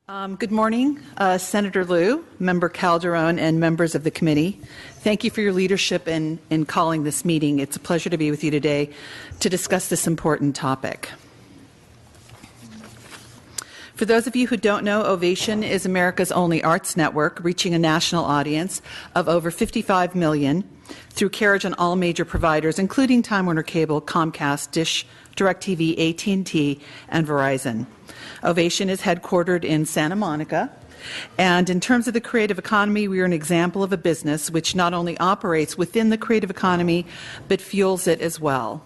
Good morning, Senator Lieu, Member Calderon, and members of the committee. Thank you for your leadership in calling this meeting. It's a pleasure to be with you today to discuss this important topic. For those of you who don't know, Ovation is America's only arts network, reaching a national audience of over 55 million through carriage on all major providers, including Time Warner Cable, Comcast, Dish, DirecTV, AT&T, and Verizon. Ovation is headquartered in Santa Monica, and in terms of the creative economy, we are an example of a business which not only operates within the creative economy, but fuels it as well.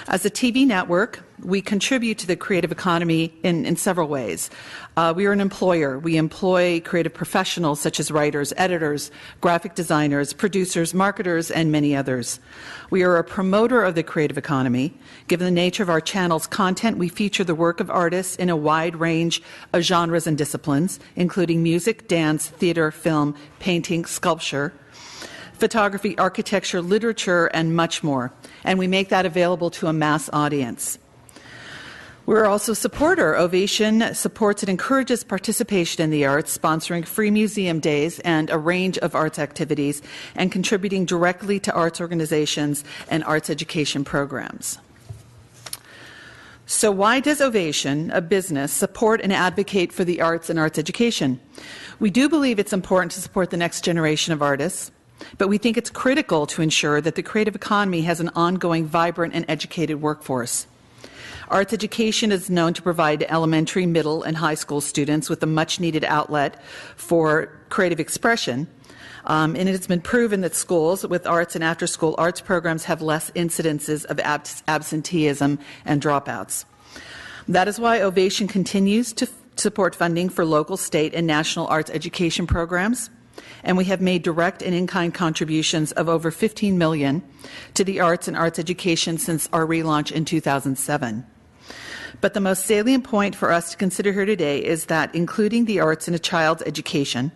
As a TV network, we contribute to the creative economy in several ways. We are an employer. We employ creative professionals such as writers, editors, graphic designers, producers, marketers, and many others. We are a promoter of the creative economy. Given the nature of our channel's content, we feature the work of artists in a wide range of genres and disciplines, including music, dance, theater, film, painting, sculpture, photography, architecture, literature, and much more. And we make that available to a mass audience. We're also a supporter. Ovation supports and encourages participation in the arts, sponsoring free museum days and a range of arts activities, and contributing directly to arts organizations and arts education programs. So why does Ovation, a business, support and advocate for the arts and arts education? We do believe it's important to support the next generation of artists, but we think it's critical to ensure that the creative economy has an ongoing, vibrant, and educated workforce. Arts education is known to provide elementary, middle, and high school students with a much-needed outlet for creative expression. And it has been proven that schools with arts and after-school arts programs have less incidences of absenteeism and dropouts. That is why Ovation continues to support funding for local, state, and national arts education programs. And we have made direct and in-kind contributions of over $15 million to the arts and arts education since our relaunch in 2007. But the most salient point for us to consider here today is that including the arts in a child's education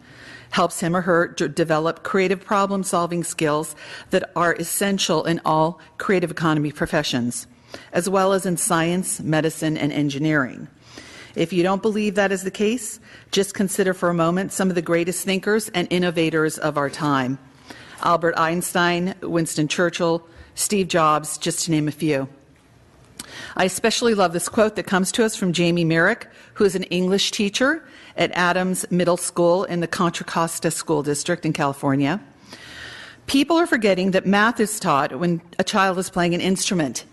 helps him or her develop creative problem-solving skills that are essential in all creative economy professions, as well as in science, medicine, and engineering. If you don't believe that is the case, just consider for a moment some of the greatest thinkers and innovators of our time. Albert Einstein, Winston Churchill, Steve Jobs, just to name a few. I especially love this quote that comes to us from Jamie Merrick, who is an English teacher at Adams Middle School in the Contra Costa School District in California. People are forgetting that math is taught when a child is playing an instrument.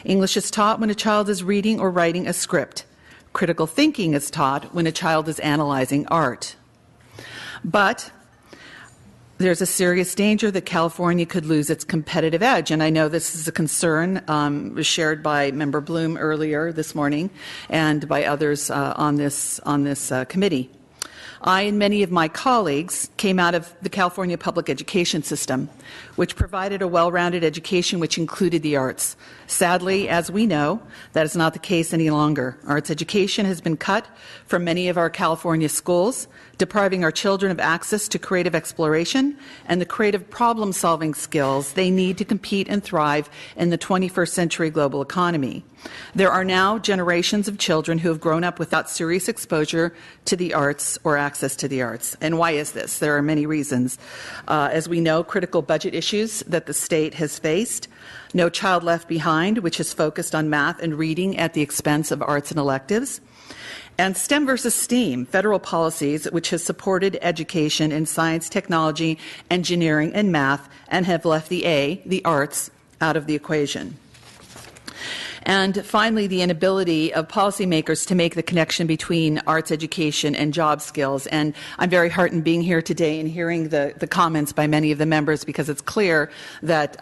English is taught when a child is reading or writing a script. Critical thinking is taught when a child is analyzing art. But there's a serious danger that California could lose its competitive edge, and I know this is a concern shared by Member Bloom earlier this morning and by others on this committee. I and many of my colleagues came out of the California public education system, which provided a well-rounded education which included the arts. Sadly, as we know, that is not the case any longer. Arts education has been cut from many of our California schools, depriving our children of access to creative exploration and the creative problem-solving skills they need to compete and thrive in the 21st century global economy. There are now generations of children who have grown up without serious exposure to the arts or access to the arts. And why is this? There are many reasons. As we know, critical budget issues that the state has faced, No Child Left Behind, which has focused on math and reading at the expense of arts and electives, and STEM versus STEAM, federal policies which has supported education in science, technology, engineering, and math, and have left the arts, out of the equation. And finally, the inability of policymakers to make the connection between arts education and job skills. And I'm very heartened being here today and hearing the comments by many of the members, because it's clear that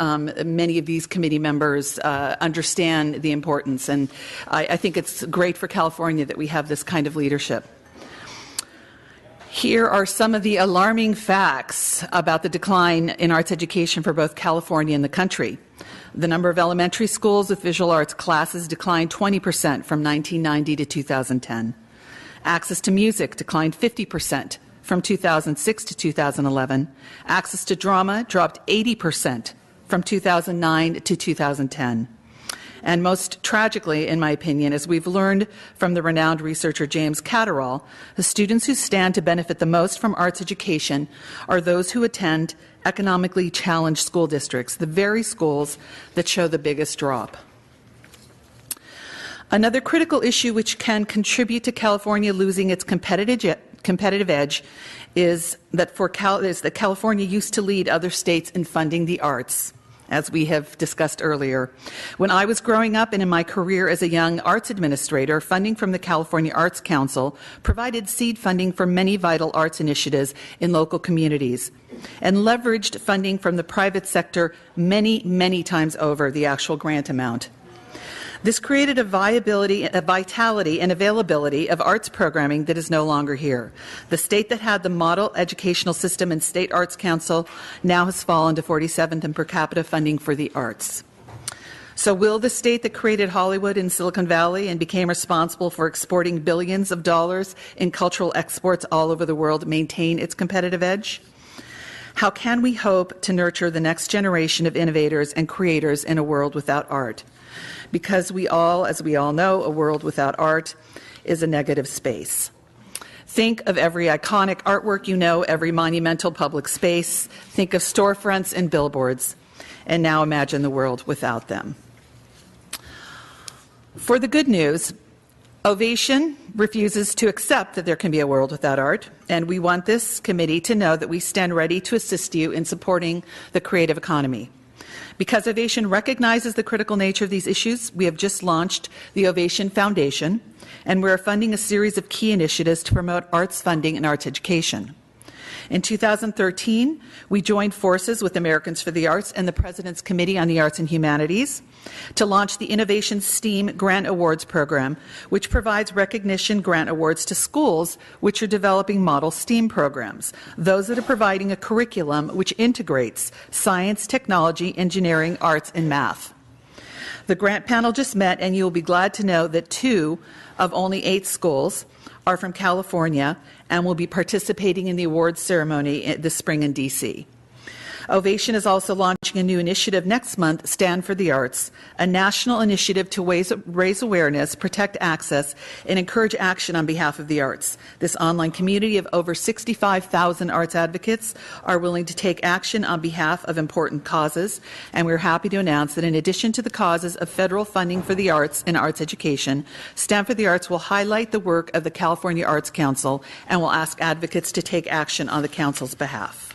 many of these committee members understand the importance. And I think it's great for California that we have this kind of leadership. Here are some of the alarming facts about the decline in arts education for both California and the country. The number of elementary schools with visual arts classes declined 20% from 1990 to 2010. Access to music declined 50% from 2006 to 2011. Access to drama dropped 80% from 2009 to 2010. And most tragically, in my opinion, as we've learned from the renowned researcher James Calderon, the students who stand to benefit the most from arts education are those who attend economically challenged school districts, the very schools that show the biggest drop. Another critical issue which can contribute to California losing its competitive edge is that California used to lead other states in funding the arts, as we have discussed earlier. When I was growing up and in my career as a young arts administrator, funding from the California Arts Council provided seed funding for many vital arts initiatives in local communities and leveraged funding from the private sector many, many times over the actual grant amount. This created a vitality and availability of arts programming that is no longer here. The state that had the model educational system and State Arts Council now has fallen to 47th in per capita funding for the arts. So will the state that created Hollywood in Silicon Valley and became responsible for exporting billions of dollars in cultural exports all over the world maintain its competitive edge? How can we hope to nurture the next generation of innovators and creators in a world without art? Because as we all know, a world without art is a negative space. Think of every iconic artwork you know, every monumental public space. Think of storefronts and billboards. And now imagine the world without them. For the good news, Ovation refuses to accept that there can be a world without art, and we want this committee to know that we stand ready to assist you in supporting the creative economy. Because Ovation recognizes the critical nature of these issues, we have just launched the Ovation Foundation, and we are funding a series of key initiatives to promote arts funding and arts education. In 2013, we joined forces with Americans for the Arts and the President's Committee on the Arts and Humanities to launch the Innovation STEAM Grant Awards program, which provides recognition grant awards to schools which are developing model STEAM programs, those that are providing a curriculum which integrates science, technology, engineering, arts, and math. The grant panel just met, and you will be glad to know that 2 of only 8 schools are from California and will be participating in the awards ceremony this spring in D.C. Ovation is also launching a new initiative next month, Stand for the Arts, a national initiative to raise awareness, protect access, and encourage action on behalf of the arts. This online community of over 65,000 arts advocates are willing to take action on behalf of important causes, and we're happy to announce that in addition to the causes of federal funding for the arts and arts education, Stand for the Arts will highlight the work of the California Arts Council and will ask advocates to take action on the Council's behalf.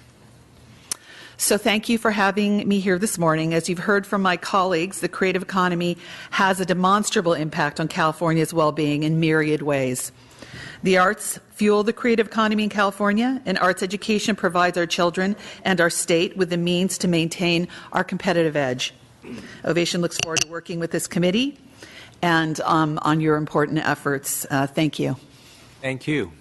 So thank you for having me here this morning. As you've heard from my colleagues, the creative economy has a demonstrable impact on California's well-being in myriad ways. The arts fuel the creative economy in California, and arts education provides our children and our state with the means to maintain our competitive edge. Ovation looks forward to working with this committee and on your important efforts. Thank you. Thank you.